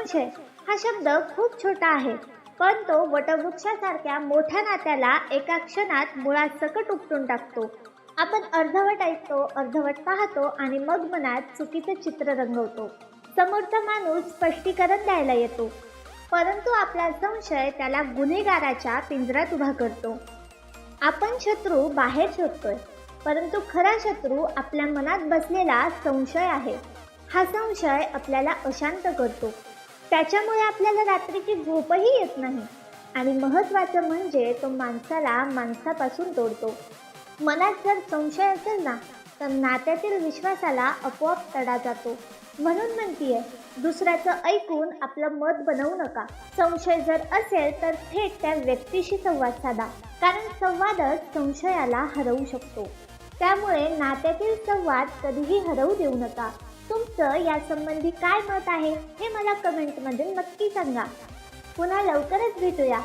संशय हा शब्द खूप छोटा आहे, पण तो वटवृक्षासारख्या मोठ्या नात्याला एका क्षणात मुळासकट उपटून टाकतो. आपण अर्धवट ऐकतो, अर्धवट पाहतो आणि मग मनात चुकीचं चित्र रंगवतो. समोरचा माणूस स्पष्टीकरण द्यायला येतो, परंतु आपला संशय त्याला गुन्हेगाराच्या पिंजऱ्यात उभा करतो. आपण शत्रू बाहेर शोधतोय, परंतु खरा शत्रू आपल्या मनात बसलेला संशय आहे. हा संशय आपल्याला अशांत करतो. त्याच्यामुळे आपल्याला रात्रीची झोपही येत नाही आणि महत्त्वाचं म्हणजे तो माणसाला माणसापासून तोडतो. मनात जर संशय असेल ना, तर नात्यातील विश्वासाला आपोआप तडा जातो. म्हणून म्हणतीये, दुसऱ्याचं ऐकून आपलं मत बनवू नका. संशय जर असेल तर थेट त्या व्यक्तीशी संवाद साधा, कारण संवादच संशयाला हरवू शकतो. त्यामुळे नात्यातील संवाद कधीही हरवू देऊ नका. तुमचं यासंबंधी काय मत आहे हे मला कमेंटमध्ये नक्की सांगा. पुन्हा लवकरच भेटूया.